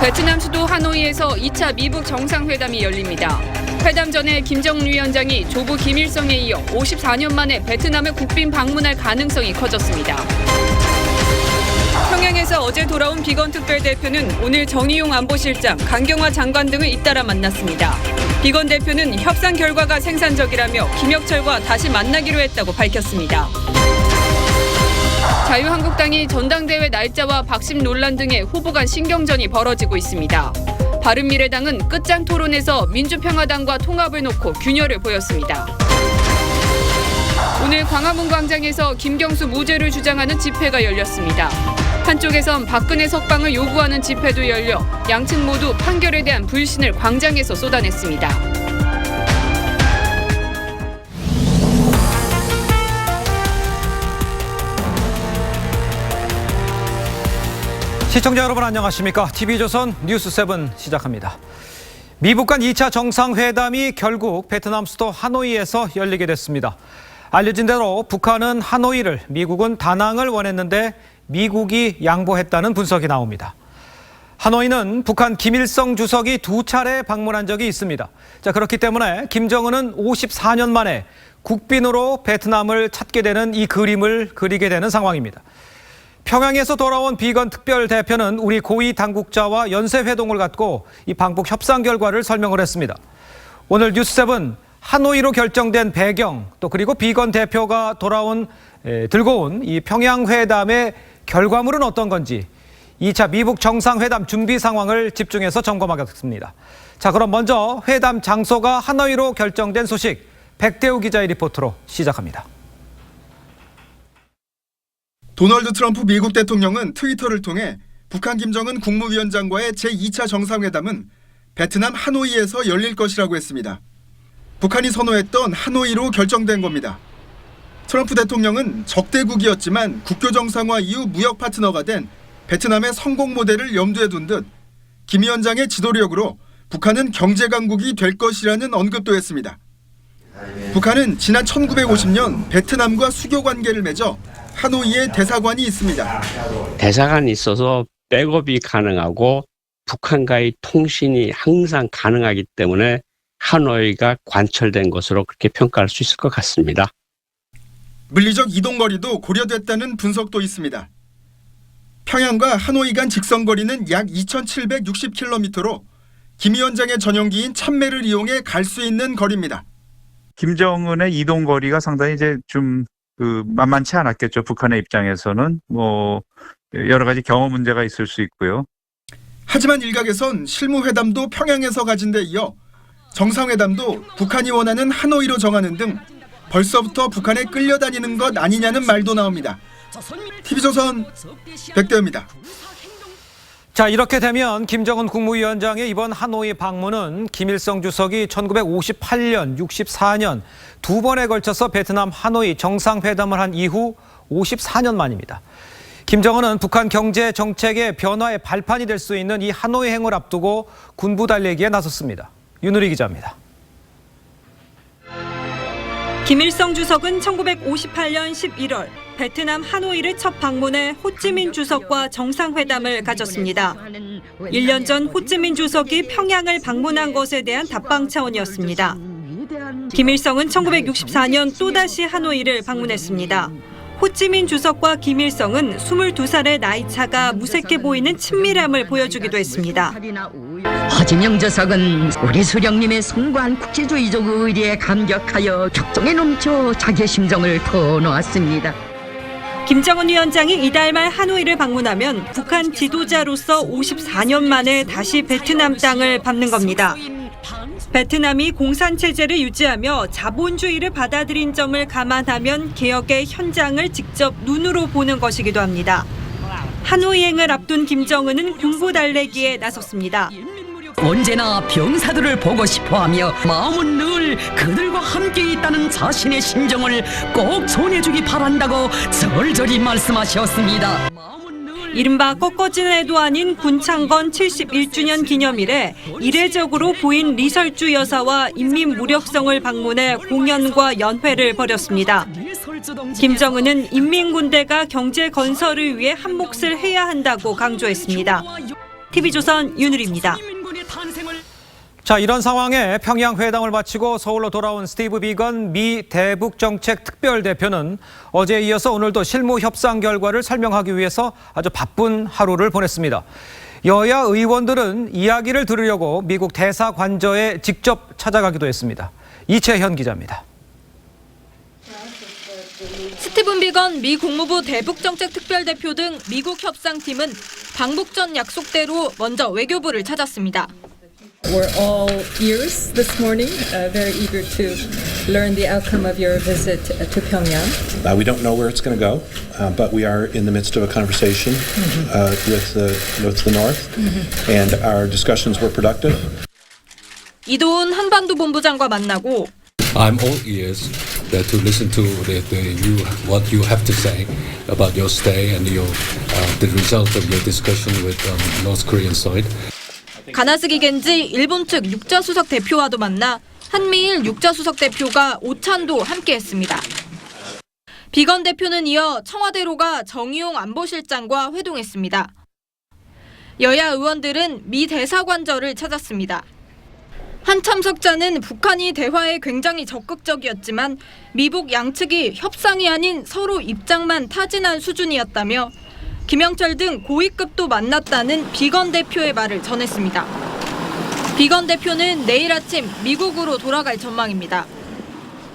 베트남 수도 하노이에서 2차 미북 정상회담이 열립니다. 회담 전에 김정은 위원장이 조부 김일성에 이어 54년 만에 베트남을 국빈 방문할 가능성이 커졌습니다. 평양에서 어제 돌아온 비건 특별대표는 오늘 정의용 안보실장, 강경화 장관 등을 잇따라 만났습니다. 비건 대표는 협상 결과가 생산적이라며 김혁철과 다시 만나기로 했다고 밝혔습니다. 자유한국당이 전당대회 날짜와 박심 논란 등의 후보 간 신경전이 벌어지고 있습니다. 바른미래당은 끝장 토론에서 민주평화당과 통합을 놓고 균열을 보였습니다. 오늘 광화문 광장에서 김경수 무죄를 주장하는 집회가 열렸습니다. 한쪽에선 박근혜 석방을 요구하는 집회도 열려 양측 모두 판결에 대한 불신을 광장에서 쏟아냈습니다. 시청자 여러분 안녕하십니까? TV조선 뉴스7 시작합니다. 미북 간 2차 정상회담이 결국 베트남 수도 하노이에서 열리게 됐습니다. 알려진 대로 북한은 하노이를, 미국은 다낭을 원했는데 미국이 양보했다는 분석이 나옵니다. 하노이는 북한 김일성 주석이 2차례 방문한 적이 있습니다. 그렇기 때문에 김정은은 54년 만에 국빈으로 베트남을 찾게 되는 이 그림을 그리게 되는 상황입니다. 평양에서 돌아온 비건 특별대표는 우리 고위 당국자와 연쇄회동을 갖고 이 방북 협상 결과를 설명을 했습니다. 오늘 뉴스7 하노이로 결정된 배경, 또 그리고 비건 대표가 들고 온 이 평양회담의 결과물은 어떤 건지 2차 미북 정상회담 준비 상황을 집중해서 점검하겠습니다. 그럼 먼저 회담 장소가 하노이로 결정된 소식 백대우 기자의 리포트로 시작합니다. 도널드 트럼프 미국 대통령은 트위터를 통해 북한 김정은 국무위원장과의 제2차 정상회담은 베트남 하노이에서 열릴 것이라고 했습니다. 북한이 선호했던 하노이로 결정된 겁니다. 트럼프 대통령은 적대국이었지만 국교 정상화 이후 무역 파트너가 된 베트남의 성공 모델을 염두에 둔 듯 김 위원장의 지도력으로 북한은 경제 강국이 될 것이라는 언급도 했습니다. 북한은 지난 1950년 베트남과 수교 관계를 맺어 하노이에 대사관이 있습니다. 대사관이 있어서 백업이 가능하고 북한과의 통신이 항상 가능하기 때문에 하노이가 관철된 것으로 그렇게 평가할 수 있을 것 같습니다. 물리적 이동거리도 고려됐다는 분석도 있습니다. 평양과 하노이 간 직선거리는 약 2,760km로 김 위원장의 전용기인 참매를 이용해 갈 수 있는 거리입니다. 김정은의 이동 거리가 상당히 좀 만만치 않았겠죠. 북한의 입장에서는 여러 가지 경호 문제가 있을 수 있고요. 하지만 일각에선 실무회담도 평양에서 가진 데 이어 정상회담도 북한이 원하는 하노이로 정하는 등 벌써부터 북한에 끌려다니는 것 아니냐는 말도 나옵니다. TV조선 백대우입니다. 이렇게 되면 김정은 국무위원장의 이번 하노이 방문은 김일성 주석이 1958년, 64년 두 번에 걸쳐서 베트남 하노이 정상회담을 한 이후 54년 만입니다. 김정은은 북한 경제 정책의 변화의 발판이 될 수 있는 이 하노이 행을 앞두고 군부 달래기에 나섰습니다. 윤우리 기자입니다. 김일성 주석은 1958년 11월 베트남 하노이를 첫 방문해 호찌민 주석과 정상회담을 가졌습니다. 1년 전 호찌민 주석이 평양을 방문한 것에 대한 답방 차원이었습니다. 김일성은 1964년 또다시 하노이를 방문했습니다. 호찌민 주석과 김일성은 22살의 나이차가 무색해 보이는 친밀함을 보여주기도 했습니다. 허지명 주석은 우리 수령님의 숭고한 국제주의적 의리에 감격하여 격정에 넘쳐 자기의 심정을 터놓았습니다. 김정은 위원장이 이달 말 하노이를 방문하면 북한 지도자로서 54년 만에 다시 베트남 땅을 밟는 겁니다. 베트남이 공산체제를 유지하며 자본주의를 받아들인 점을 감안하면 개혁의 현장을 직접 눈으로 보는 것이기도 합니다. 하노이행을 앞둔 김정은은 군부 달래기에 나섰습니다. 언제나 병사들을 보고 싶어하며 마음은 늘 그들과 함께 있다는 자신의 심정을 꼭 전해주기 바란다고 절절히 말씀하셨습니다. 이른바 꺾어지는 해도 아닌 군창건 71주년 기념일에 이례적으로 부인 리설주 여사와 인민무력성을 방문해 공연과 연회를 벌였습니다. 김정은은 인민군대가 경제 건설을 위해 한 몫을 해야 한다고 강조했습니다. TV조선 윤우리입니다. 시민군의 탄생을 자, 이런 상황에 평양 회담을 마치고 서울로 돌아온 스티브 비건 미 대북 정책 특별 대표는 어제에 이어서 오늘도 실무 협상 결과를 설명하기 위해서 아주 바쁜 하루를 보냈습니다. 여야 의원들은 이야기를 들으려고 미국 대사관저에 직접 찾아가기도 했습니다. 이채현 기자입니다. 스티븐 비건 미 국무부 대북정책 특별대표 등 미국 협상팀은 방북 전 약속대로 먼저 외교부를 찾았습니다. We're all ears this morning, very eager to learn the outcome of your visit to Pyongyang. We don't know where it's going to go, but we are in the midst of a conversation with the North, and our discussions were productive. 이도훈 한반도 본부장과 만나고 I'm all ears to listen to what you have to say about your stay and the result of your discussion with North Korean side. 가나스기 겐지 일본 측 육자수석 대표와도 만나 한미일 육자수석 대표가 오찬도 함께했습니다. 비건 대표는 이어 청와대로가 정의용 안보실장과 회동했습니다. 여야 의원들은 미 대사관저를 찾았습니다. 한 참석자는 북한이 대화에 굉장히 적극적이었지만 미북 양측이 협상이 아닌 서로 입장만 타진한 수준이었다며 김영철 등 고위급도 만났다는 비건 대표의 말을 전했습니다. 비건 대표는 내일 아침 미국으로 돌아갈 전망입니다.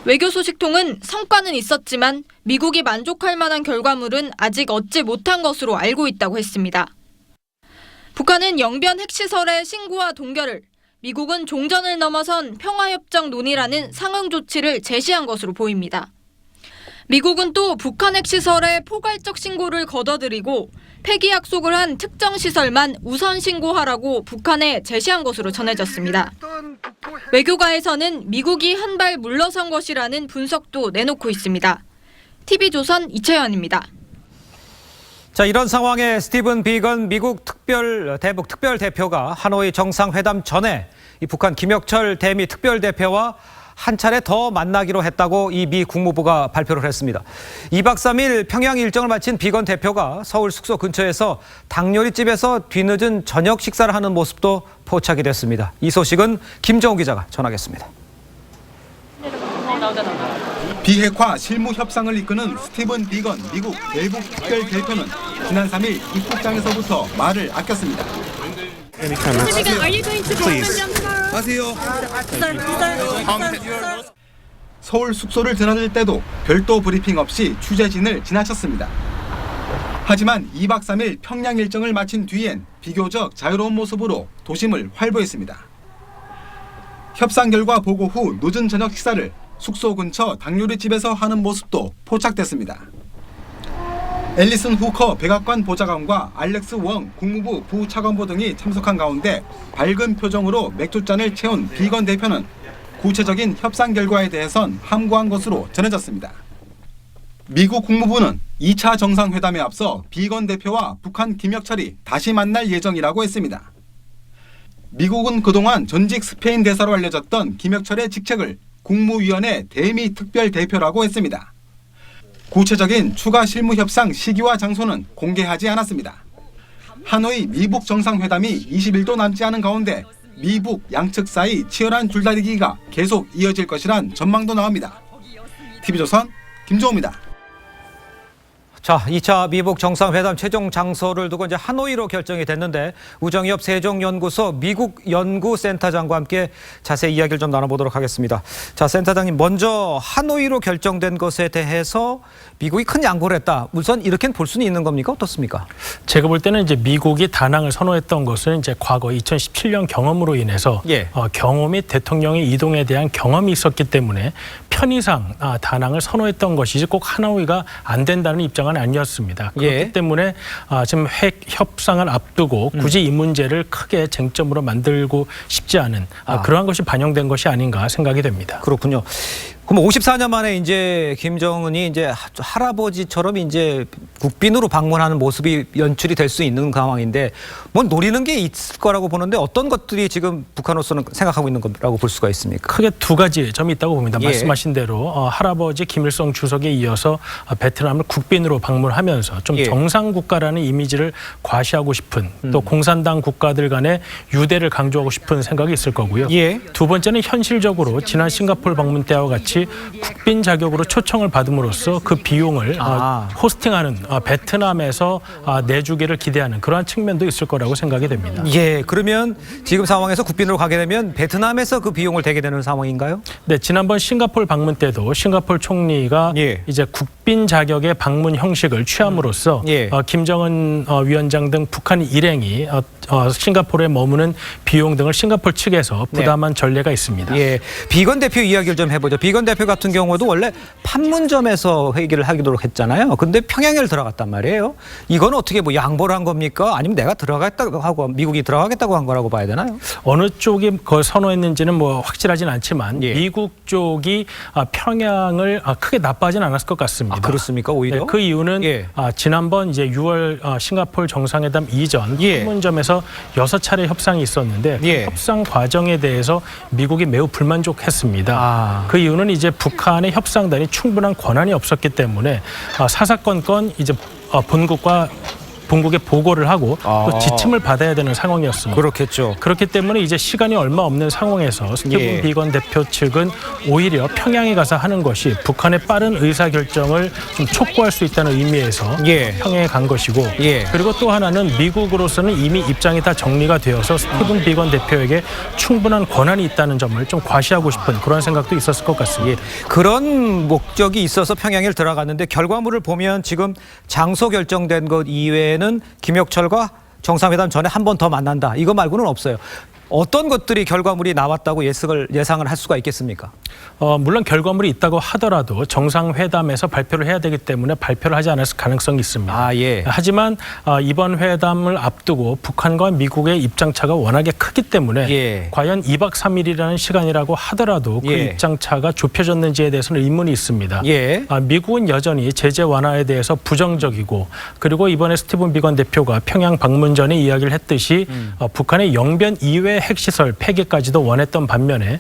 외교소식통은 성과는 있었지만 미국이 만족할 만한 결과물은 아직 얻지 못한 것으로 알고 있다고 했습니다. 북한은 영변 핵시설의 신고와 동결을, 미국은 종전을 넘어선 평화협정 논의라는 상응 조치를 제시한 것으로 보입니다. 미국은 또 북한 핵시설의 포괄적 신고를 거둬들이고 폐기 약속을 한 특정 시설만 우선 신고하라고 북한에 제시한 것으로 전해졌습니다. 외교가에서는 미국이 한 발 물러선 것이라는 분석도 내놓고 있습니다. TV조선 이채연입니다. 자, 이런 상황에 스티븐 비건 미국 대북 특별 대표가 하노이 정상회담 전에 이 북한 김혁철 대미 특별 대표와 한 차례 더 만나기로 했다고 이 미 국무부가 발표를 했습니다. 2박 3일 평양 일정을 마친 비건 대표가 서울 숙소 근처에서 닭요리집에서 뒤늦은 저녁 식사를 하는 모습도 포착이 됐습니다. 이 소식은 김정우 기자가 전하겠습니다. 비핵화 실무 협상을 이끄는 스티븐 비건 미국 대북 특별 대표는 지난 3일 입국장에서부터 말을 아꼈습니다. 서울 숙소를 드나들 때도 별도 브리핑 없이 취재진을 지나쳤습니다. 하지만 2박 3일 평양 일정을 마친 뒤엔 비교적 자유로운 모습으로 도심을 활보했습니다. 협상 결과 보고 후 늦은 저녁 식사를 숙소 근처 닭요리집에서 하는 모습도 포착됐습니다. 앨리슨 후커 백악관 보좌관과 알렉스 웡 국무부 부차관보 등이 참석한 가운데 밝은 표정으로 맥주잔을 채운 비건 대표는 구체적인 협상 결과에 대해선 함구한 것으로 전해졌습니다. 미국 국무부는 2차 정상회담에 앞서 비건 대표와 북한 김혁철이 다시 만날 예정이라고 했습니다. 미국은 그동안 전직 스페인 대사로 알려졌던 김혁철의 직책을 국무위원회 대미 특별 대표라고 했습니다. 구체적인 추가 실무 협상 시기와 장소는 공개하지 않았습니다. 하노이 미북 정상회담이 20일도 남지 않은 가운데 미북 양측 사이 치열한 줄다리기가 계속 이어질 것이란 전망도 나옵니다. TV조선 김종우입니다. 자, 2차 미북 정상회담 최종 장소를 두고 이제 하노이로 결정이 됐는데 우정엽 세종연구소 미국 연구센터장과 함께 자세히 이야기를 좀 나눠보도록 하겠습니다. 자, 센터장님, 먼저 하노이로 결정된 것에 대해서 미국이 큰 양보를 했다. 우선 이렇게는 볼 수는 있는 겁니까? 어떻습니까? 제가 볼 때는 이제 미국이 다낭을 선호했던 것은 이제 과거 2017년 경험으로 인해서 경호 및 대통령의 이동에 대한 경험이 있었기 때문에 편의상 다낭을 선호했던 것이지 꼭 하노이가 안 된다는 입장은 아니었습니다. 그렇기 때문에 지금 핵 협상을 앞두고 굳이 이 문제를 크게 쟁점으로 만들고 싶지 않은 그러한 것이 반영된 것이 아닌가 생각이 됩니다. 그렇군요. 그럼 54년 만에 이제 김정은이 이제 할아버지처럼 이제 국빈으로 방문하는 모습이 연출이 될 수 있는 상황인데 뭐 노리는 게 있을 거라고 보는데 어떤 것들이 지금 북한으로서는 생각하고 있는 거라고 볼 수가 있습니까? 크게 두 가지 점이 있다고 봅니다. 예. 말씀하신 대로 할아버지 김일성 주석에 이어서 베트남을 국빈으로 방문하면서 좀 예. 정상 국가라는 이미지를 과시하고 싶은 또 공산당 국가들 간의 유대를 강조하고 싶은 생각이 있을 거고요. 예. 두 번째는 현실적으로 지난 싱가포르 방문 때와 같이 국빈 자격으로 초청을 받음으로써 그 비용을 호스팅하는 베트남에서 내주기를 기대하는 그러한 측면도 있을 거라고 생각이 됩니다. 예, 그러면 지금 상황에서 국빈으로 가게 되면 베트남에서 그 비용을 대게 되는 상황인가요? 네, 지난번 싱가포르 방문 때도 싱가포르 총리가 이제 국빈 자격의 방문 형식을 취함으로써 김정은 위원장 등 북한 일행이 싱가포르에 머무는 비용 등을 싱가포르 측에서 부담한 전례가 있습니다. 예, 비건 대표 이야기를 좀 해보죠. 비건 대표 같은 경우도 원래 판문점에서 회기를 하기로 했잖아요. 근데 평양을 들어갔단 말이에요. 이건 어떻게 뭐 양보를 한 겁니까? 아니면 내가 들어가겠다고 하고 미국이 들어가겠다고 한 거라고 봐야 되나요? 어느 쪽이 그걸 선호했는지는 뭐 확실하진 않지만 미국 쪽이 평양을 크게 나빠하진 않았을 것 같습니다. 그렇습니까? 오히려? 네, 그 이유는 지난번 이제 6월 싱가포르 정상회담 이전 판문점에서 6차례 협상이 있었는데 그 협상 과정에 대해서 미국이 매우 불만족했습니다. 그 이유는 이제 북한의 협상단이 충분한 권한이 없었기 때문에 사사건건 이제 본국에 보고를 하고 또 지침을 받아야 되는 상황이었습니다. 그렇겠죠. 그렇기 때문에 이제 시간이 얼마 없는 상황에서 스티븐 비건 대표 측은 오히려 평양에 가서 하는 것이 북한의 빠른 의사결정을 좀 촉구할 수 있다는 의미에서 평양에 간 것이고 그리고 또 하나는 미국으로서는 이미 입장이 다 정리가 되어서 스티븐 비건 대표에게 충분한 권한이 있다는 점을 좀 과시하고 싶은 그런 생각도 있었을 것 같습니다. 그런 목적이 있어서 평양에 들어갔는데 결과물을 보면 지금 장소 결정된 것 이외에는 김혁철과 정상회담 전에 한 번 더 만난다. 이거 말고는 없어요. 어떤 것들이 결과물이 나왔다고 예상을 할 수가 있겠습니까? 물론 결과물이 있다고 하더라도 정상회담에서 발표를 해야 되기 때문에 발표를 하지 않았을 가능성이 있습니다. 하지만 이번 회담을 앞두고 북한과 미국의 입장차가 워낙에 크기 때문에 과연 2박 3일이라는 시간이라고 하더라도 그 입장차가 좁혀졌는지에 대해서는 의문이 있습니다. 미국은 여전히 제재 완화에 대해서 부정적이고 그리고 이번에 스티븐 비건 대표가 평양 방문 전에 이야기를 했듯이 북한의 영변 이외 핵시설 폐기까지도 원했던 반면에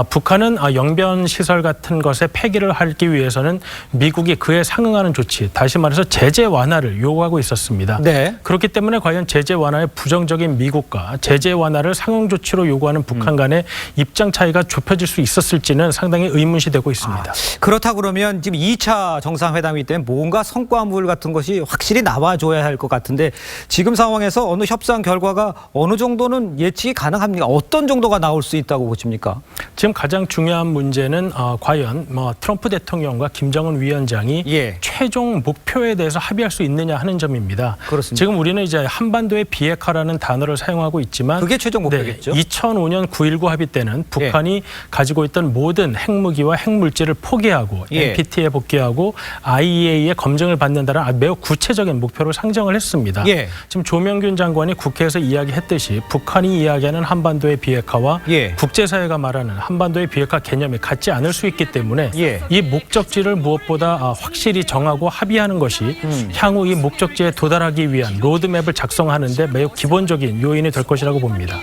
북한은 영변 시설 같은 것의 폐기를 하기 위해서는 미국이 그에 상응하는 조치, 다시 말해서 제재 완화를 요구하고 있었습니다. 그렇기 때문에 과연 제재 완화에 부정적인 미국과 제재 완화를 상응 조치로 요구하는 북한 간의 입장 차이가 좁혀질 수 있었을지는 상당히 의문시되고 있습니다. 그렇다 그러면 지금 2차 정상회담이기 때문에 뭔가 성과물 같은 것이 확실히 나와줘야 할 것 같은데 지금 상황에서 어느 협상 결과가 어느 정도는 예측이 가능합니까? 어떤 정도가 나올 수 있다고 보십니까? 지금 가장 중요한 문제는 과연 트럼프 대통령과 김정은 위원장이 최종 목표에 대해서 합의할 수 있느냐 하는 점입니다. 그렇습니다. 지금 우리는 이제 한반도의 비핵화라는 단어를 사용하고 있지만 그게 최종 목표겠죠. 2005년 9.19 합의 때는 북한이 가지고 있던 모든 핵무기와 핵물질을 포기하고 NPT에 복귀하고 IAEA의 검증을 받는다는 매우 구체적인 목표를 상정을 했습니다. 지금 조명균 장관이 국회에서 이야기했듯이 북한이 이야기하는 한반도의 비핵화와 국제사회가 말하는 한반도의 비핵화 개념이 같지 않을 수 있기 때문에 이 목적지를 무엇보다 확실히 정하고 합의하는 것이 향후 이 목적지에 도달하기 위한 로드맵을 작성하는 데 매우 기본적인 요인이 될 것이라고 봅니다.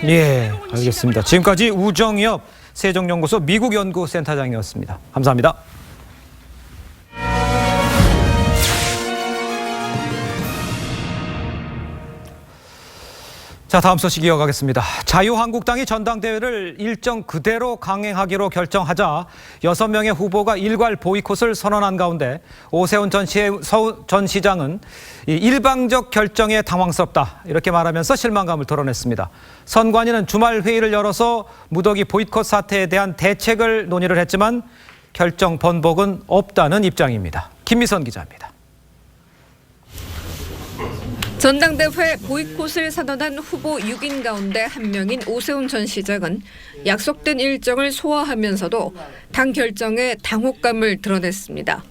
알겠습니다. 지금까지 우정엽 세종연구소 미국연구센터장이었습니다. 감사합니다. 자, 다음 소식 이어가겠습니다. 자유한국당이 전당대회를 일정 그대로 강행하기로 결정하자 6명의 후보가 일괄 보이콧을 선언한 가운데 오세훈 전 시장은 일방적 결정에 당황스럽다 이렇게 말하면서 실망감을 드러냈습니다. 선관위는 주말 회의를 열어서 무더기 보이콧 사태에 대한 대책을 논의를 했지만 결정 번복은 없다는 입장입니다. 김미선 기자입니다. 전당대회 보이콧을 선언한 후보 6인 가운데 한 명인 오세훈 전 시장은 약속된 일정을 소화하면서도 당 결정에 당혹감을 드러냈습니다.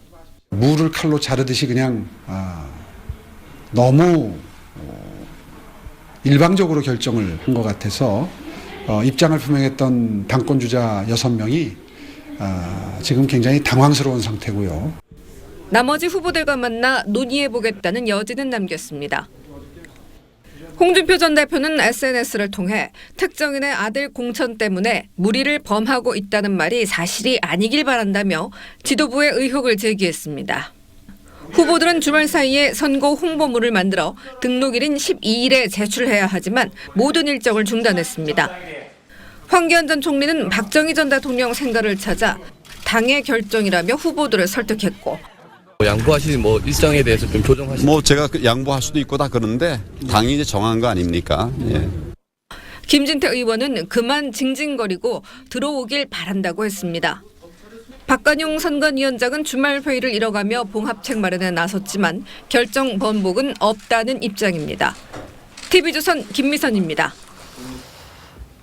무를 칼로 자르듯이 그냥 너무 일방적으로 결정을 한 것 같아서 입장을 표명했던 당권 주자 6명이 지금 굉장히 당황스러운 상태고요. 나머지 후보들과 만나 논의해보겠다는 여지는 남겼습니다. 홍준표 전 대표는 SNS를 통해 특정인의 아들 공천 때문에 무리를 범하고 있다는 말이 사실이 아니길 바란다며 지도부의 의혹을 제기했습니다. 후보들은 주말 사이에 선거 홍보물을 만들어 등록일인 12일에 제출해야 하지만 모든 일정을 중단했습니다. 황교안 전 총리는 박정희 전 대통령 생가를 찾아 당의 결정이라며 후보들을 설득했고, 양보하신 일정에 대해서 좀 조정하시죠. 제가 양보할 수도 있고 다 그러는데 당이 이제 정한 거 아닙니까? 예. 김진태 의원은 그만 징징거리고 들어오길 바란다고 했습니다. 박관용 선관위원장은 주말 회의를 이뤄가며 봉합책 마련에 나섰지만 결정 번복은 없다는 입장입니다. TV조선 김미선입니다.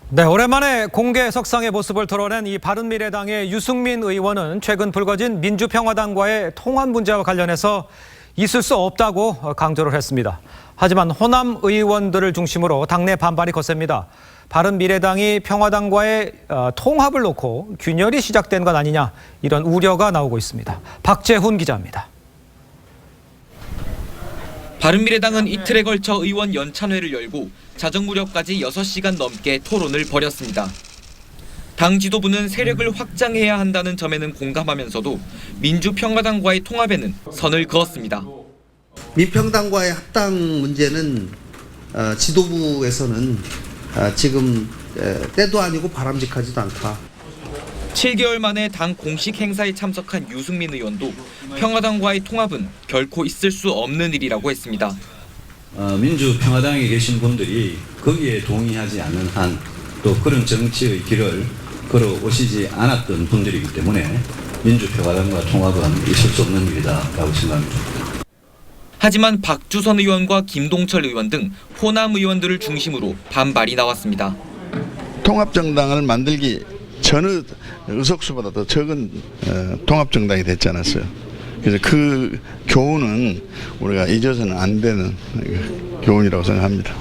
네, 오랜만에 공개 석상의 모습을 드러낸 이 바른미래당의 유승민 의원은 최근 불거진 민주평화당과의 통합 문제와 관련해서 있을 수 없다고 강조를 했습니다. 하지만 호남 의원들을 중심으로 당내 반발이 거셉니다. 바른미래당이 평화당과의 통합을 놓고 균열이 시작된 것 아니냐, 이런 우려가 나오고 있습니다. 박재훈 기자입니다. 바른미래당은 이틀에 걸쳐 의원 연찬회를 열고 자정 무렵까지 6시간 넘게 토론을 벌였습니다. 당 지도부는 세력을 확장해야 한다는 점에는 공감하면서도 민주평화당과의 통합에는 선을 그었습니다. 민평당과의 합당 문제는 지도부에서는 지금 때도 아니고 바람직하지도 않다. 7개월 만에 당 공식 행사에 참석한 유승민 의원도 평화당과의 통합은 결코 있을 수 없는 일이라고 했습니다. 민주평화당에 계신 분들이 거기에 동의하지 않는 한 또 그런 정치의 길을 걸어오시지 않았던 분들이기 때문에 민주평화당과 통합은 있을 수 없는 일이다라고 생각합니다. 하지만 박주선 의원과 김동철 의원 등 호남 의원들을 중심으로 반발이 나왔습니다. 통합정당을 만들기 전의 의석수보다 더 적은 통합정당이 됐지 않았어요. 그래서 그 교훈은 우리가 잊어서는 안 되는 교훈이라고 생각합니다.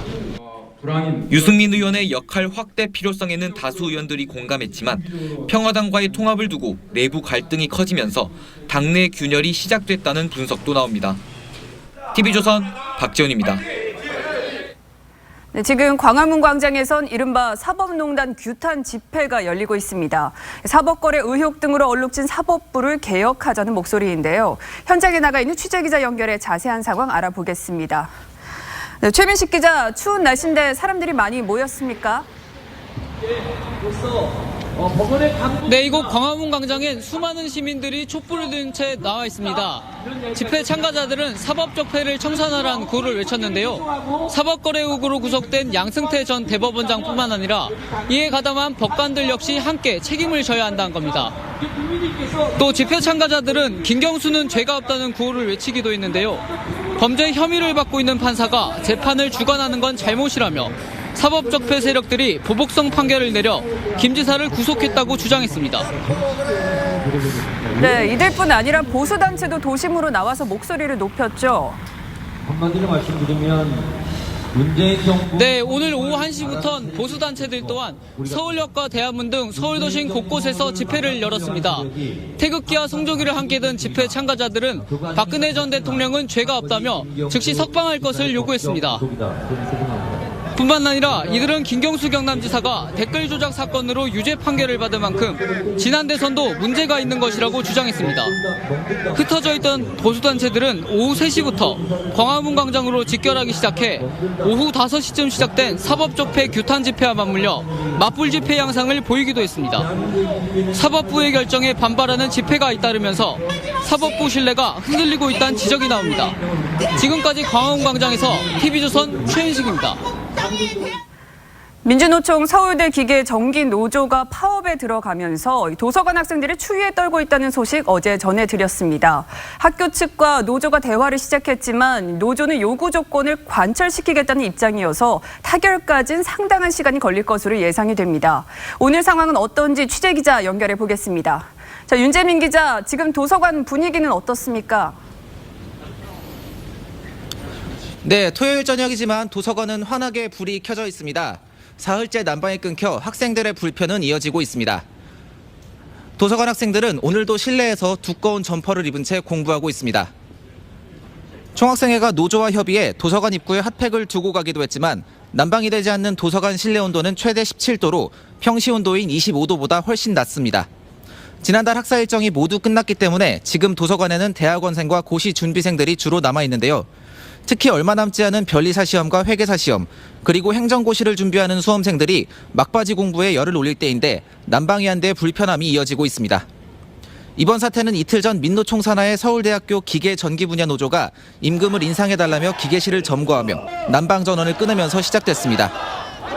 유승민 의원의 역할 확대 필요성에는 다수 의원들이 공감했지만 평화당과의 통합을 두고 내부 갈등이 커지면서 당내 균열이 시작됐다는 분석도 나옵니다. TV조선 박재훈입니다. 네, 지금 광화문 광장에선 이른바 사법농단 규탄 집회가 열리고 있습니다. 사법거래 의혹 등으로 얼룩진 사법부를 개혁하자는 목소리인데요. 현장에 나가 있는 취재기자 연결해 자세한 상황 알아보겠습니다. 네, 최민식 기자, 추운 날씨인데 사람들이 많이 모였습니까? 네, 이곳 광화문 광장엔 수많은 시민들이 촛불을 든 채 나와 있습니다. 집회 참가자들은 사법적폐를 청산하라는 구호를 외쳤는데요. 사법거래 의혹으로 구속된 양승태 전 대법원장뿐만 아니라 이에 가담한 법관들 역시 함께 책임을 져야 한다는 겁니다. 또 집회 참가자들은 김경수는 죄가 없다는 구호를 외치기도 했는데요. 범죄 혐의를 받고 있는 판사가 재판을 주관하는 건 잘못이라며 사법적폐 세력들이 보복성 판결을 내려 김 지사를 구속했다고 주장했습니다. 네, 이들뿐 아니라 보수단체도 도심으로 나와서 목소리를 높였죠. 한마디로 말씀드리면 문재인 정부... 네, 오늘 오후 1시부터 보수단체들 또한 서울역과 대한문 등 서울도심 곳곳에서 집회를 열었습니다. 태극기와 성조기를 함께 든 집회 참가자들은 박근혜 전 대통령은 죄가 없다며 즉시 석방할 것을 요구했습니다. 뿐만 아니라 이들은 김경수 경남지사가 댓글 조작 사건으로 유죄 판결을 받은 만큼 지난 대선도 문제가 있는 것이라고 주장했습니다. 흩어져 있던 보수단체들은 오후 3시부터 광화문 광장으로 직결하기 시작해 오후 5시쯤 시작된 사법적폐 규탄 집회와 맞물려 맞불 집회 양상을 보이기도 했습니다. 사법부의 결정에 반발하는 집회가 잇따르면서 사법부 신뢰가 흔들리고 있다는 지적이 나옵니다. 지금까지 광화문 광장에서 TV조선 최인식입니다. 민주노총 서울대 기계 정기 노조가 파업에 들어가면서 도서관 학생들이 추위에 떨고 있다는 소식 어제 전해드렸습니다. 학교 측과 노조가 대화를 시작했지만 노조는 요구 조건을 관철시키겠다는 입장이어서 타결까지는 상당한 시간이 걸릴 것으로 예상이 됩니다. 오늘 상황은 어떤지 취재기자 연결해 보겠습니다. 자, 윤재민 기자, 지금 도서관 분위기는 어떻습니까? 네, 토요일 저녁이지만 도서관은 환하게 불이 켜져 있습니다. 사흘째 난방이 끊겨 학생들의 불편은 이어지고 있습니다. 도서관 학생들은 오늘도 실내에서 두꺼운 점퍼를 입은 채 공부하고 있습니다. 총학생회가 노조와 협의해 도서관 입구에 핫팩을 두고 가기도 했지만 난방이 되지 않는 도서관 실내 온도는 최대 17도로 평시 온도인 25도보다 훨씬 낮습니다. 지난달 학사 일정이 모두 끝났기 때문에 지금 도서관에는 대학원생과 고시 준비생들이 주로 남아 있는데요. 특히 얼마 남지 않은 변리사 시험과 회계사 시험, 그리고 행정고시를 준비하는 수험생들이 막바지 공부에 열을 올릴 때인데 난방이 안 돼 불편함이 이어지고 있습니다. 이번 사태는 이틀 전 민노총 산하의 서울대학교 기계 전기 분야 노조가 임금을 인상해달라며 기계실을 점거하며 난방 전원을 끊으면서 시작됐습니다.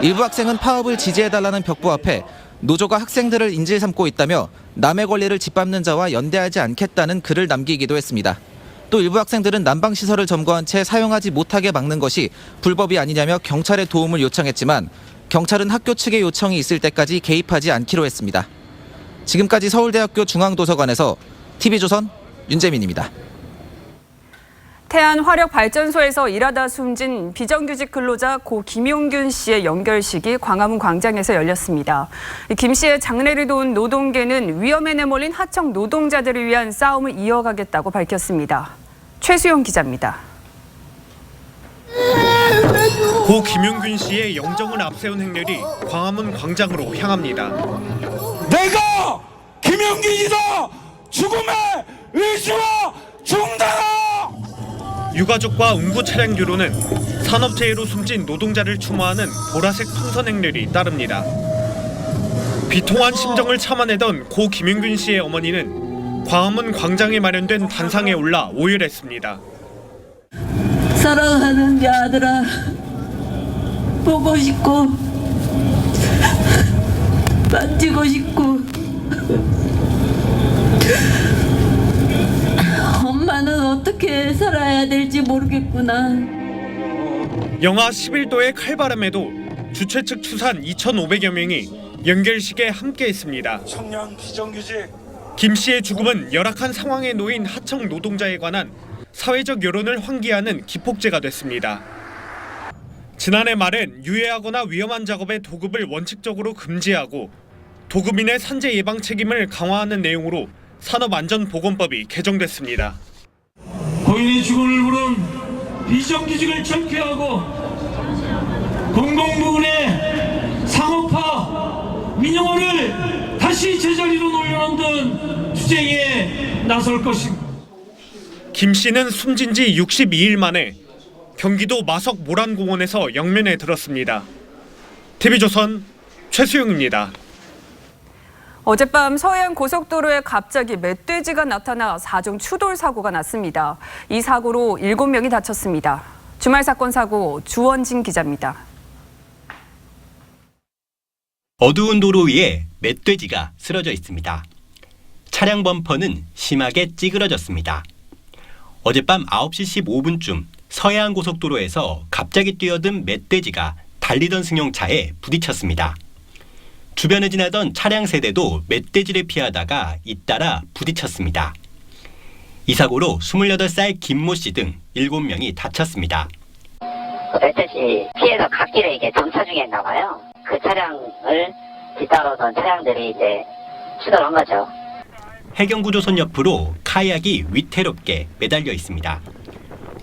일부 학생은 파업을 지지해달라는 벽보 앞에 노조가 학생들을 인질 삼고 있다며 남의 권리를 짓밟는 자와 연대하지 않겠다는 글을 남기기도 했습니다. 또 일부 학생들은 난방시설을 점거한 채 사용하지 못하게 막는 것이 불법이 아니냐며 경찰의 도움을 요청했지만 경찰은 학교 측의 요청이 있을 때까지 개입하지 않기로 했습니다. 지금까지 서울대학교 중앙도서관에서 TV조선 윤재민입니다. 태안화력발전소에서 일하다 숨진 비정규직 근로자 고 김용균 씨의 연결식이 광화문 광장에서 열렸습니다. 김 씨의 장례를 도운 노동계는 위험에 내몰린 하청 노동자들을 위한 싸움을 이어가겠다고 밝혔습니다. 최수영 기자입니다. 고 김용균 씨의 영정을 앞세운 행렬이 광화문 광장으로 향합니다. 내가 김용균이다! 죽음의 의지와 중단아! 유가족과 운구 차량 규로는 산업재해로 숨진 노동자를 추모하는 보라색 풍선 행렬이 따릅니다. 비통한 심정을 참아내던 고 김용균 씨의 어머니는 광화문 광장에 마련된 단상에 올라 오열했습니다. 사랑하는 내 아들아, 보고 싶고 만지고 싶고 엄마는 어떻게 살아야 될지 모르겠구나. 영하 11도의 칼바람에도 주최 측 추산 2,500여 명이 연결식에 함께했습니다. 청년 비정규직 김 씨의 죽음은 열악한 상황에 놓인 하청 노동자에 관한 사회적 여론을 환기하는 기폭제가 됐습니다. 지난해 말엔 유해하거나 위험한 작업의 도급을 원칙적으로 금지하고 도급인의 산재 예방 책임을 강화하는 내용으로 산업안전보건법이 개정됐습니다. 고인의 죽음을 부른 비정규직을 철폐하고 공공부문의 상업화, 민영화를 다시 제자리로 돌려놓는 투쟁에 나설 것입니다. 김 씨는 숨진 지 62일 만에 경기도 마석 모란공원에서 영면에 들었습니다. TV조선 최수영입니다. 어젯밤 서해안 고속도로에 갑자기 멧돼지가 나타나 4중 추돌 사고가 났습니다. 이 사고로 7명이 다쳤습니다. 주말 사건 사고 주원진 기자입니다. 어두운 도로 위에 멧돼지가 쓰러져 있습니다. 차량 범퍼는 심하게 찌그러졌습니다. 어젯밤 9시 15분쯤 서해안 고속도로에서 갑자기 뛰어든 멧돼지가 달리던 승용차에 부딪혔습니다. 주변을 지나던 차량 세대도 멧돼지를 피하다가 잇따라 부딪혔습니다. 이 사고로 28살 김모 씨 등 7명이 다쳤습니다. 멧돼지 피해서 갓길에 이게 정차 중에 있나 봐요. 그 차량을 뒤따르던 차량들이 이제 추돌한 거죠. 해경구조선 옆으로 카약이 위태롭게 매달려 있습니다.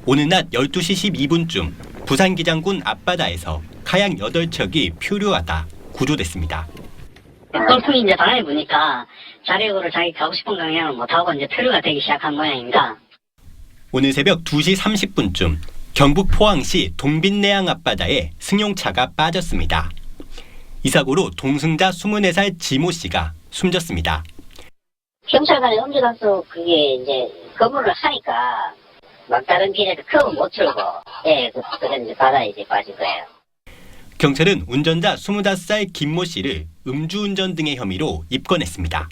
오늘 낮 12시 12분쯤 부산 기장군 앞바다에서 카약 8척이 표류하다 구조됐습니다. 돌풍이 이제 바람이 부니까 자력으로 자기 가고 싶은 방향을 못하고 이제 표류가 되기 시작한 모양입니다. 오늘 새벽 2시 30분쯤 경북 포항시 동빈내양 앞바다에 승용차가 빠졌습니다. 이 사고로 동승자 24살 지모 씨가 숨졌습니다. 경찰관의 음주단속 그게 이제 거부를 하니까 막다른 길에도 커브 못 틀고 그런 이제 바다에 이제 빠진 거예요. 경찰은 운전자 25살 김모 씨를 음주운전 등의 혐의로 입건했습니다.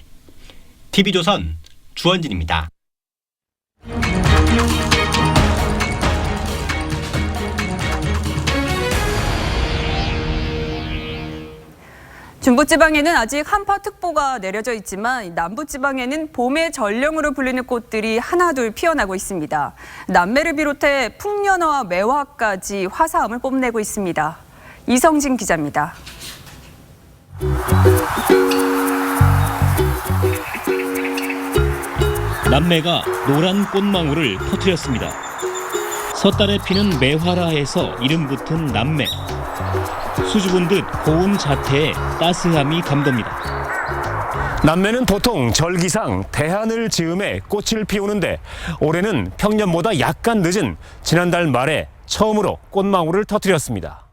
TV조선 주원진입니다. 중부지방에는 아직 한파특보가 내려져 있지만 남부지방에는 봄의 전령으로 불리는 꽃들이 하나둘 피어나고 있습니다. 남매를 비롯해 풍년화와 매화까지 화사함을 뽐내고 있습니다. 이성진 기자입니다. 남매가 노란 꽃망울을 터뜨렸습니다. 섣달에 피는 매화라 해서 이름 붙은 남매. 수줍은 듯 고운 자태에 따스함이 감돕니다. 남매는 보통 절기상 대하늘 즈음에 꽃을 피우는데 올해는 평년보다 약간 늦은 지난달 말에 처음으로 꽃망울을 터뜨렸습니다.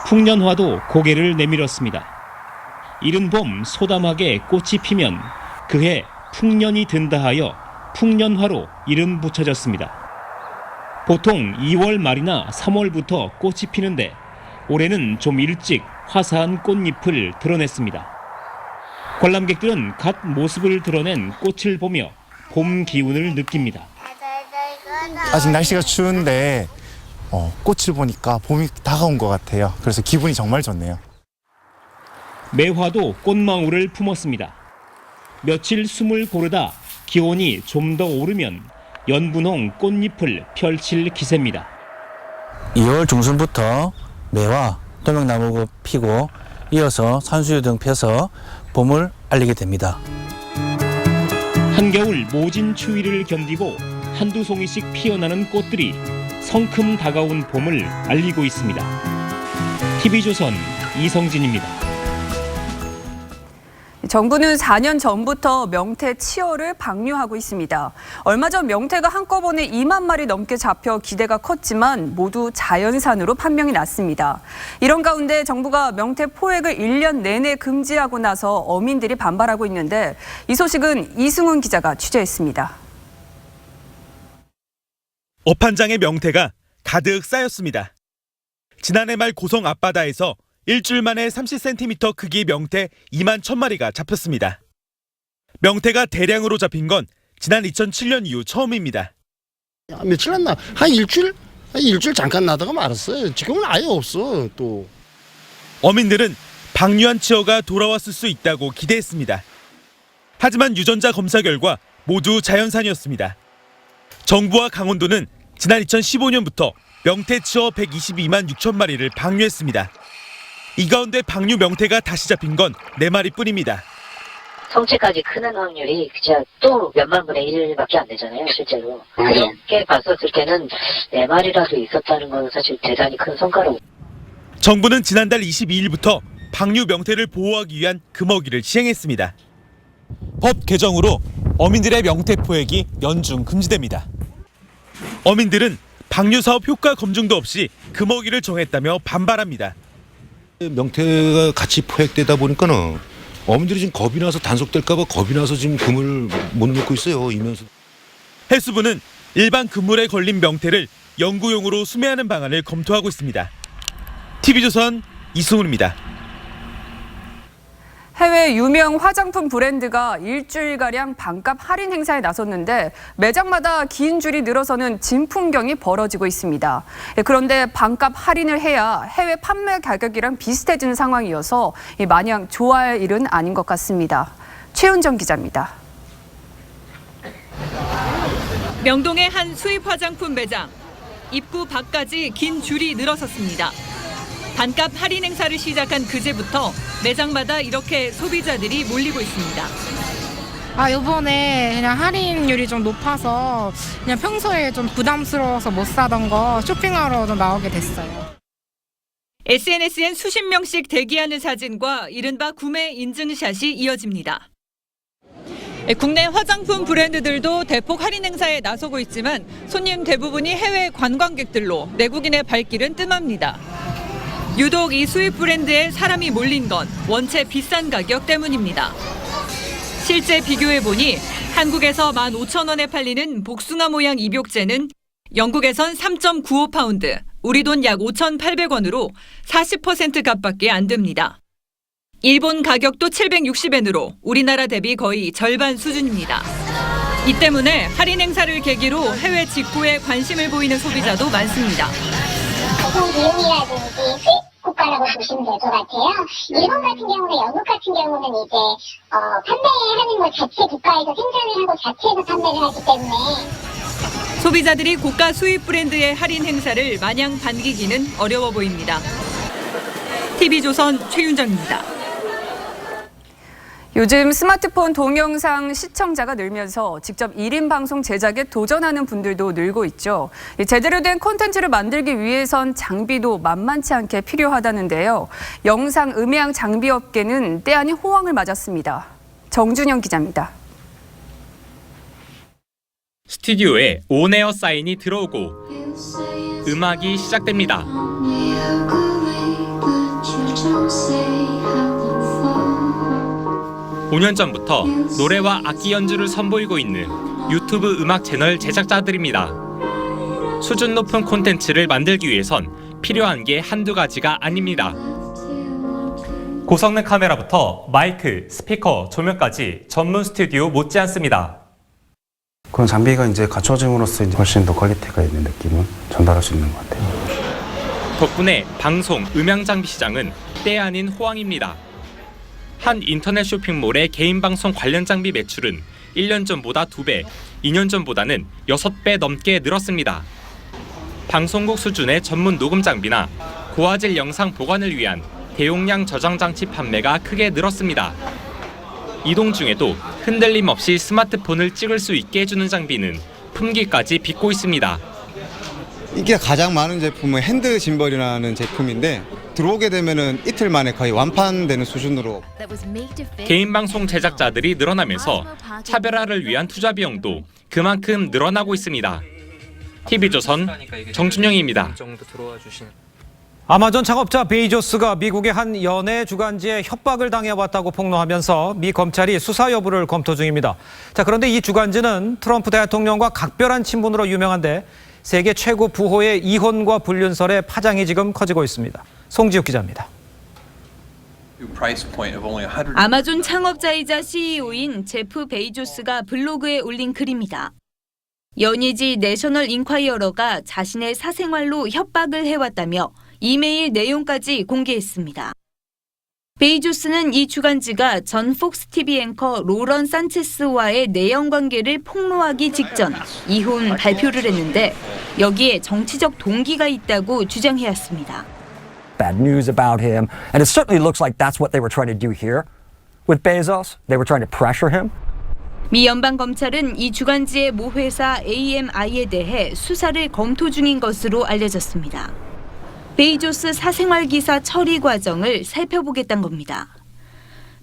풍년화도 고개를 내밀었습니다. 이른 봄 소담하게 꽃이 피면 그해 풍년이 든다 하여 풍년화로 이름 붙여졌습니다. 보통 2월 말이나 3월부터 꽃이 피는데 올해는 좀 일찍 화사한 꽃잎을 드러냈습니다. 관람객들은 갓 모습을 드러낸 꽃을 보며 봄 기운을 느낍니다. 아직 날씨가 추운데 꽃을 보니까 봄이 다가온 것 같아요. 그래서 기분이 정말 좋네요. 매화도 꽃망울을 품었습니다. 며칠 숨을 고르다 기온이 좀 더 오르면 연분홍 꽃잎을 펼칠 기세입니다. 2월 중순부터 매화, 도명나무가 피고 이어서 산수유 등 펴서 봄을 알리게 됩니다. 한겨울 모진 추위를 견디고 한두 송이씩 피어나는 꽃들이 성큼 다가온 봄을 알리고 있습니다. TV조선 이성진입니다. 정부는 4년 전부터 명태 치어를 방류하고 있습니다. 얼마 전 명태가 한꺼번에 2만 마리 넘게 잡혀 기대가 컸지만 모두 자연산으로 판명이 났습니다. 이런 가운데 정부가 명태 포획을 1년 내내 금지하고 나서 어민들이 반발하고 있는데 이 소식은 이승훈 기자가 취재했습니다. 업 한 장의 명태가 가득 쌓였습니다. 지난해 말 고성 앞바다에서 일주일 만에 30cm 크기 명태 2만 1,000마리가 잡혔습니다. 명태가 대량으로 잡힌 건 지난 2007년 이후 처음입니다. 며칠 안 나, 한 일주일 잠깐 나다가 말았어요. 지금은 아예 없어 또. 어민들은 방류한 치어가 돌아왔을 수 있다고 기대했습니다. 하지만 유전자 검사 결과 모두 자연산이었습니다. 정부와 강원도는 지난 2015년부터 명태 치어 122만 6천 마리를 방류했습니다. 이 가운데 방류 명태가 다시 잡힌 건 4마리 뿐입니다. 성체까지 크는 확률이 진짜 또 몇만 분의 1밖에 안 되잖아요, 실제로. 그렇게 봤었을 때는 4마리라도 있었다는 건 사실 대단히 큰 성과로. 정부는 지난달 22일부터 방류 명태를 보호하기 위한 금어기를 시행했습니다. 법 개정으로 어민들의 명태 포획이 연중 금지됩니다. 어민들은 방류 사업 효과 검증도 없이 금어기를 정했다며 반발합니다. 명태가 같이 포획되다 보니까는 어민들이 지금 겁이 나서 단속될까봐 겁이 나서 지금 그물 못 넣고 있어요. 이면서 해수부는 일반 그물에 걸린 명태를 연구용으로 수매하는 방안을 검토하고 있습니다. TV조선 이승훈입니다. 해외 유명 화장품 브랜드가 일주일가량 반값 할인 행사에 나섰는데 매장마다 긴 줄이 늘어서는 진풍경이 벌어지고 있습니다. 그런데 반값 할인을 해야 해외 판매 가격이랑 비슷해지는 상황이어서 마냥 좋아할 일은 아닌 것 같습니다. 최은정 기자입니다. 명동의 한 수입 화장품 매장. 입구 밖까지 긴 줄이 늘어섰습니다. 반값 할인 행사를 시작한 그제부터 매장마다 이렇게 소비자들이 몰리고 있습니다. 이번에 그냥 할인율이 좀 높아서 그냥 평소에 좀 부담스러워서 못 사던 거 쇼핑하러 좀 나오게 됐어요. SNS엔 수십 명씩 대기하는 사진과 이른바 구매 인증샷이 이어집니다. 국내 화장품 브랜드들도 대폭 할인 행사에 나서고 있지만 손님 대부분이 해외 관광객들로 내국인의 발길은 뜸합니다. 유독 이 수입 브랜드에 사람이 몰린 건 원체 비싼 가격 때문입니다. 실제 비교해보니 한국에서 15,000원에 팔리는 복숭아 모양 입욕제는 영국에선 3.95파운드, 우리 돈 약 5,800원으로 40% 값밖에 안 됩니다. 일본 가격도 760엔으로 우리나라 대비 거의 절반 수준입니다. 이 때문에 할인 행사를 계기로 해외 직구에 관심을 보이는 소비자도 많습니다. 미용이라든지 수입 국가라고 보시면 될 것 같아요. 일본 같은 경우나 영국 같은 경우는 이제 판매하는 것 자체 국가에서 생산을 하고 자체에서 판매를 하기 때문에 소비자들이 고가 수입 브랜드의 할인 행사를 마냥 반기기는 어려워 보입니다. TV조선 최윤정입니다. 요즘 스마트폰 동영상 시청자가 늘면서 직접 1인 방송 제작에 도전하는 분들도 늘고 있죠. 제대로 된 콘텐츠를 만들기 위해선 장비도 만만치 않게 필요하다는데요. 영상 음향 장비 업계는 때 아닌 호황을 맞았습니다. 정준영 기자입니다. 스튜디오에 온에어 사인이 들어오고 음악이 시작됩니다. 5년 전부터 노래와 악기 연주를 선보이고 있는 유튜브 음악 채널 제작자들입니다. 수준 높은 콘텐츠를 만들기 위해선 필요한 게 한두 가지가 아닙니다. 고성능 카메라부터 마이크, 스피커, 조명까지 전문 스튜디오 못지않습니다. 그런 장비가 이제 갖춰짐으로써 이제 훨씬 더 퀄리티가 있는 느낌을 전달할 수 있는 것 같아요. 덕분에 방송, 음향 장비 시장은 때 아닌 호황입니다. 한 인터넷 쇼핑몰의 개인 방송 관련 장비 매출은 1년 전보다 2배, 2년 전보다는 6배 넘게 늘었습니다. 방송국 수준의 전문 녹음 장비나 고화질 영상 보관을 위한 대용량 저장 장치 판매가 크게 늘었습니다. 이동 중에도 흔들림 없이 스마트폰을 찍을 수 있게 해주는 장비는 품귀까지 빚고 있습니다. 인기가 가장 많은 제품은 핸드 짐벌이라는 제품인데 들어오게 되면은 이틀 만에 거의 완판되는 수준으로. 개인 방송 제작자들이 늘어나면서 차별화를 위한 투자 비용도 그만큼 늘어나고 있습니다. TV조선 정준영입니다. 아마존 창업자 베이조스가 미국의 한 연예 주간지에 협박을 당해왔다고 폭로하면서 미 검찰이 수사 여부를 검토 중입니다. 자, 그런데 이 주간지는 트럼프 대통령과 각별한 친분으로 유명한데 세계 최고 부호의 이혼과 불륜설에 파장이 지금 커지고 있습니다. 송지욱 기자입니다. 아마존 창업자이자 CEO인 제프 베이조스가 블로그에 올린 글입니다. 연예지 내셔널 인콰이어러가 자신의 사생활로 협박을 해왔다며 이메일 내용까지 공개했습니다. 베이조스는 이 주간지가 전 폭스 TV 앵커 로런 산체스와의 내연 관계를 폭로하기 직전 이혼 발표를 했는데 여기에 정치적 동기가 있다고 주장해왔습니다. Bad news about him, and it certainly looks like that's what they were trying to do here with Bezos. They were trying to pressure him. 미 연방검찰은 이 주간지의 모회사 AMI에 대해 수사를 검토 중인 것으로 알려졌습니다. 베이조스 사생활 기사 처리 과정을 살펴보겠다는 겁니다.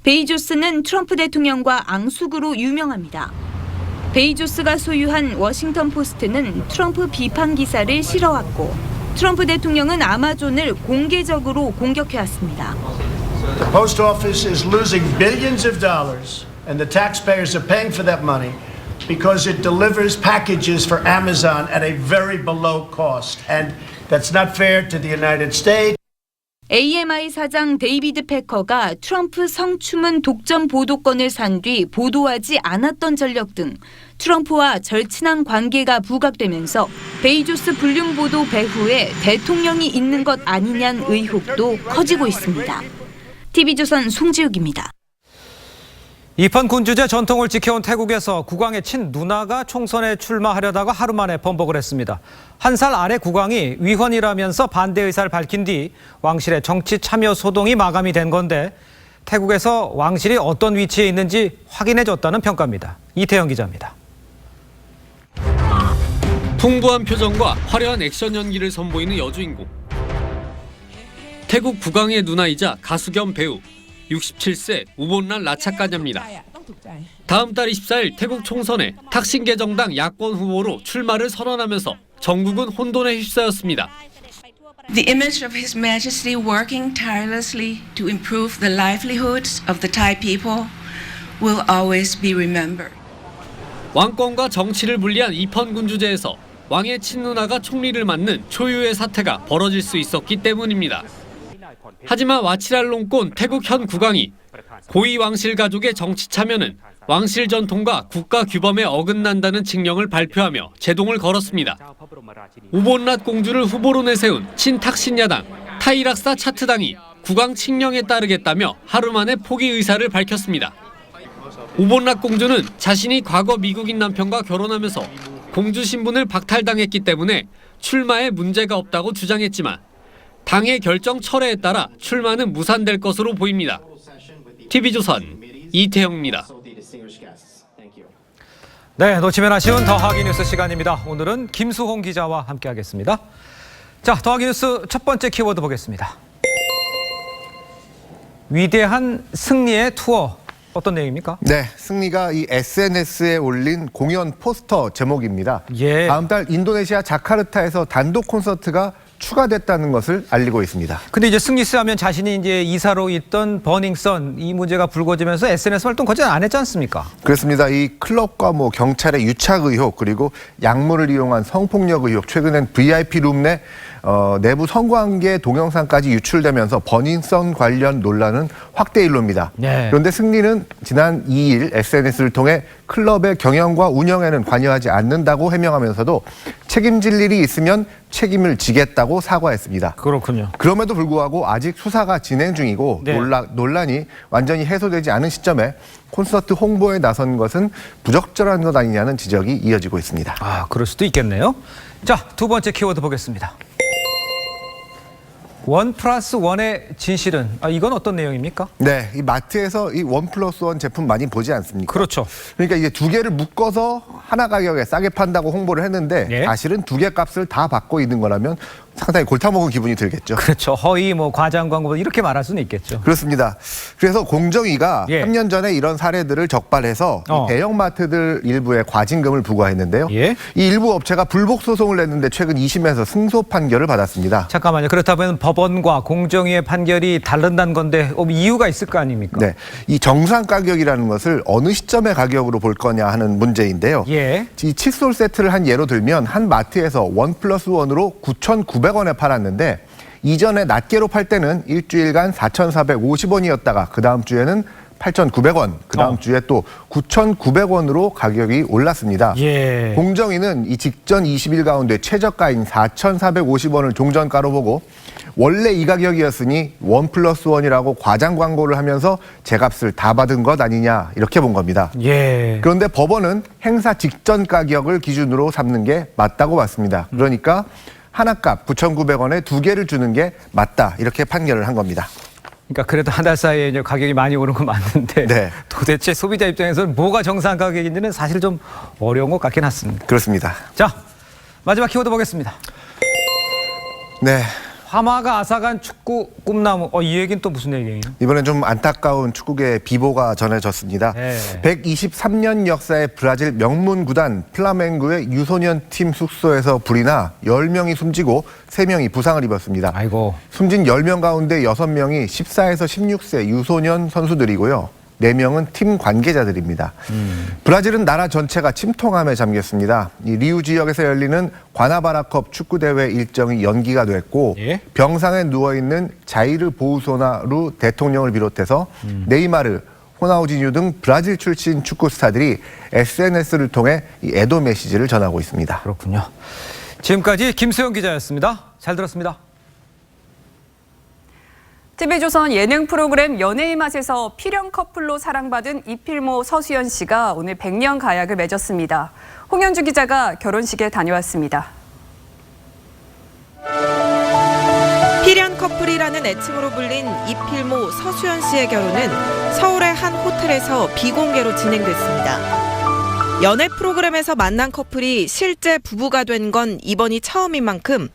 베이조스는 트럼프 대통령과 앙숙으로 유명합니다. 베이조스가 소유한 워싱턴 포스트는 트럼프 비판 기사를 실어왔고 트럼프 대통령은 아마존을 공개적으로 공격해왔습니다. The post office is losing billions of dollars and the taxpayers are paying for that money because it delivers packages for Amazon at a very below cost and that's not fair to the United States. AMI 사장 데이비드 패커가 트럼프 성추문 독점 보도권을 산 뒤 보도하지 않았던 전력 등 트럼프와 절친한 관계가 부각되면서 베이조스 불륜 보도 배후에 대통령이 있는 것 아니냐는 의혹도 커지고 있습니다. TV조선 송지욱입니다. 이판 군주제 전통을 지켜온 태국에서 국왕의 친누나가 총선에 출마하려다가 하루 만에 번복을 했습니다. 한 살 아래 국왕이 위헌이라면서 반대 의사를 밝힌 뒤 왕실의 정치 참여 소동이 마감이 된 건데 태국에서 왕실이 어떤 위치에 있는지 확인해줬다는 평가입니다. 이태영 기자입니다. 풍부한 표정과 화려한 액션 연기를 선보이는 여주인공. 태국 국왕의 누나이자 가수 겸 배우 67세 우본란 라차까냐입니다. 다음 달 24일 태국 총선에 탁신계 정당 야권 후보로 출마를 선언하면서 전국은 혼돈에 휩싸였습니다. The image of His Majesty working tirelessly to improve the livelihoods of the Thai people will always be remembered. 왕권과 정치를 분리한 이펀 군주제에서 왕의 친누나가 총리를 맡는 초유의 사태가 벌어질 수 있었기 때문입니다. 하지만 와치랄롱권 태국 현 국왕이 고위 왕실 가족의 정치 참여는 왕실 전통과 국가 규범에 어긋난다는 칙령을 발표하며 제동을 걸었습니다. 우본랏 공주를 후보로 내세운 친탁신 야당 타이락사 차트당이 국왕 칙령에 따르겠다며 하루 만에 포기 의사를 밝혔습니다. 우본랏 공주는 자신이 과거 미국인 남편과 결혼하면서 공주 신분을 박탈당했기 때문에 출마에 문제가 없다고 주장했지만 당의 결정 철회에 따라 출마는 무산될 것으로 보입니다. TV조선 이태영입니다. 네, 놓치면 아쉬운 더하기 뉴스 시간입니다. 오늘은 김수홍 기자와 함께하겠습니다. 자, 더하기 뉴스 첫 번째 키워드 보겠습니다. 위대한 승리의 투어. 어떤 내용입니까? 네, 승리가 이 SNS에 올린 공연 포스터 제목입니다. 다음 달 인도네시아 자카르타에서 단독 콘서트가 추가됐다는 것을 알리고 있습니다. 근데 이제 승리 씨 하면 자신이 이제 이사로 있던 버닝썬 이 문제가 불거지면서 SNS 활동 거진 안 했지 않습니까? 그렇습니다. 이 클럽과 경찰의 유착 의혹 그리고 약물을 이용한 성폭력 의혹, 최근엔 VIP 룸 내 내부 성관계 동영상까지 유출되면서 버닝썬 관련 논란은 확대 일로입니다. 네. 그런데 승리는 지난 2일 SNS를 통해 클럽의 경영과 운영에는 관여하지 않는다고 해명하면서도 책임질 일이 있으면 책임을 지겠다고 사과했습니다. 그렇군요. 그럼에도 불구하고 아직 수사가 진행 중이고 네. 논란이 완전히 해소되지 않은 시점에 콘서트 홍보에 나선 것은 부적절한 것 아니냐는 지적이 이어지고 있습니다. 아, 그럴 수도 있겠네요. 자, 두 번째 키워드 보겠습니다. 1+1의 진실은 이건 어떤 내용입니까? 네, 이 마트에서 이 1+1 제품 많이 보지 않습니까? 그렇죠. 그러니까 이제 두 개를 묶어서 하나 가격에 싸게 판다고 홍보를 했는데 사실은 두 개 값을 다 받고 있는 거라면 상당히 골타먹은 기분이 들겠죠. 그렇죠. 허위, 과장 광고 이렇게 말할 수는 있겠죠. 그렇습니다. 그래서 공정위가 3년 전에 이런 사례들을 적발해서 이 대형마트들 일부에 과징금을 부과했는데요. 이 일부 업체가 불복 소송을 냈는데 최근 2심에서 승소 판결을 받았습니다. 잠깐만요. 그렇다면 법원과 공정위의 판결이 다른다는 건데 이유가 있을 거 아닙니까? 네, 이 정상 가격이라는 것을 어느 시점의 가격으로 볼 거냐 하는 문제인데요. 이 칫솔 세트를 한 예로 들면 한 마트에서 1+1으로 9,900원에 팔았는데 이전에 낱개로 팔 때는 일주일간 4,450원이었다가 그 다음 주에는 8,900원, 그 다음 주에 또 9,900원으로 가격이 올랐습니다. 공정위는 이 직전 20일 가운데 최저가인 4,450원을 종전가로 보고 원래 이 가격이었으니 1+1이라고 과장 광고를 하면서 제값을 다 받은 것 아니냐 이렇게 본 겁니다. 그런데 법원은 행사 직전 가격을 기준으로 삼는 게 맞다고 봤습니다. 그러니까 하나값 9,900원에 두 개를 주는 게 맞다 이렇게 판결을 한 겁니다. 그러니까 그래도 한 달 사이에 이제 가격이 많이 오른 건 맞는데 도대체 소비자 입장에서는 뭐가 정상 가격인지는 사실 좀 어려운 것 같긴 했습니다. 그렇습니다. 자, 마지막 키워드 보겠습니다. 네. 화마가 앗아간 축구 꿈나무. 이 얘기는 또 무슨 얘기예요? 이번엔 좀 안타까운 축구계의 비보가 전해졌습니다. 123년 역사의 브라질 명문 구단 플라멩구의 유소년 팀 숙소에서 불이 나 10명이 숨지고 3명이 부상을 입었습니다. 숨진 10명 가운데 6명이 14에서 16세 유소년 선수들이고요. 4명은 팀 관계자들입니다. 브라질은 나라 전체가 침통함에 잠겼습니다. 이 리우 지역에서 열리는 과나바라컵 축구대회 일정이 연기가 됐고 병상에 누워있는 자이르 보우소나루 대통령을 비롯해서 네이마르, 호나우지뉴 등 브라질 출신 축구 스타들이 SNS를 통해 이 애도 메시지를 전하고 있습니다. 그렇군요. 지금까지 김수영 기자였습니다. 잘 들었습니다. TV조선 예능 프로그램 연애의 맛에서 필연 커플로 사랑받은 이필모 서수연 씨가 오늘 100년 가약을 맺었습니다. 홍현주 기자가 결혼식에 다녀왔습니다. 필연 커플이라는 애칭으로 불린 이필모 서수연 씨의 결혼은 서울의 한 호텔에서 비공개로 진행됐습니다. 연애 프로그램에서 만난 커플이 실제 부부가 된 건 이번이 처음인 만큼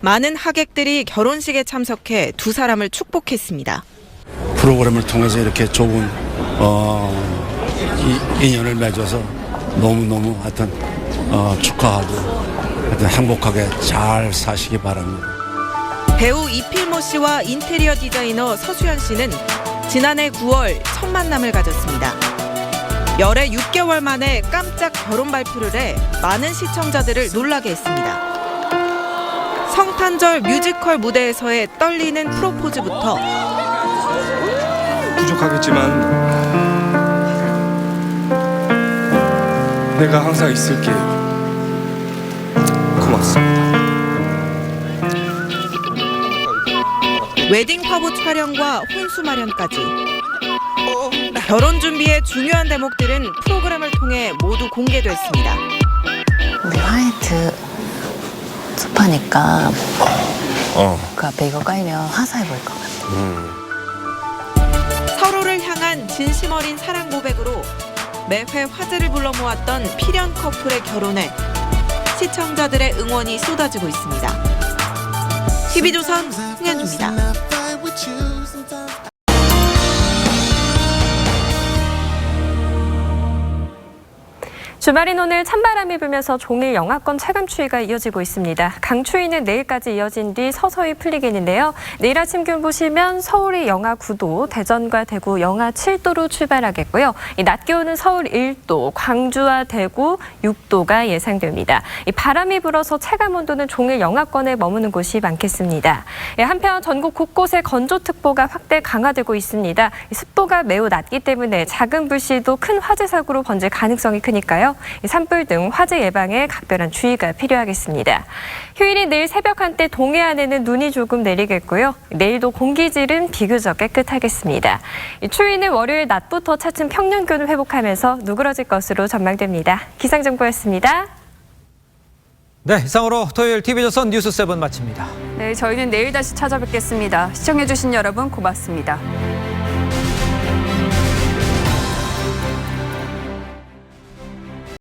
많은 하객들이 결혼식에 참석해 두 사람을 축복했습니다. 프로그램을 통해서 이렇게 좋은 인연을 맺어서 너무너무 하여튼 축하하고 하여튼 행복하게 잘 사시기 바랍니다. 배우 이필모 씨와 인테리어 디자이너 서수연 씨는 지난해 9월 첫 만남을 가졌습니다. 열애 6개월 만에 깜짝 결혼 발표를 해 많은 시청자들을 놀라게 했습니다. 성탄절 뮤지컬 무대에서의 떨리는 프로포즈부터 부족하겠지만 내가 항상 있을게. 고맙습니다. 웨딩 화보 촬영과 혼수 마련까지 결혼 준비의 중요한 대목들은 프로그램을 통해 모두 공개됐습니다. 우리 화이트 습하니까 그 앞에 이거 깔면 화사해 보일 것 같아. 서로를 향한 진심 어린 사랑 고백으로 매회 화제를 불러 모았던 필연 커플의 결혼에 시청자들의 응원이 쏟아지고 있습니다. TV조선 홍현주입니다. 주말인 오늘 찬바람이 불면서 종일 영하권 체감 추위가 이어지고 있습니다. 강추위는 내일까지 이어진 뒤 서서히 풀리겠는데요. 내일 아침 기온 보시면 서울이 영하 9도, 대전과 대구 영하 7도로 출발하겠고요. 낮 기온은 서울 1도, 광주와 대구 6도가 예상됩니다. 바람이 불어서 체감 온도는 종일 영하권에 머무는 곳이 많겠습니다. 한편 전국 곳곳에 건조특보가 확대 강화되고 있습니다. 습도가 매우 낮기 때문에 작은 불씨도 큰 화재 사고로 번질 가능성이 크니까요. 산불 등 화재 예방에 각별한 주의가 필요하겠습니다. 휴일인 내일 새벽 한때 동해안에는 눈이 조금 내리겠고요. 내일도 공기질은 비교적 깨끗하겠습니다. 추위는 월요일 낮부터 차츰 평년 기온을 회복하면서 누그러질 것으로 전망됩니다. 기상정보였습니다. 네, 이상으로 토요일 TV조선 뉴스7 마칩니다. 네, 저희는 내일 다시 찾아뵙겠습니다. 시청해주신 여러분 고맙습니다.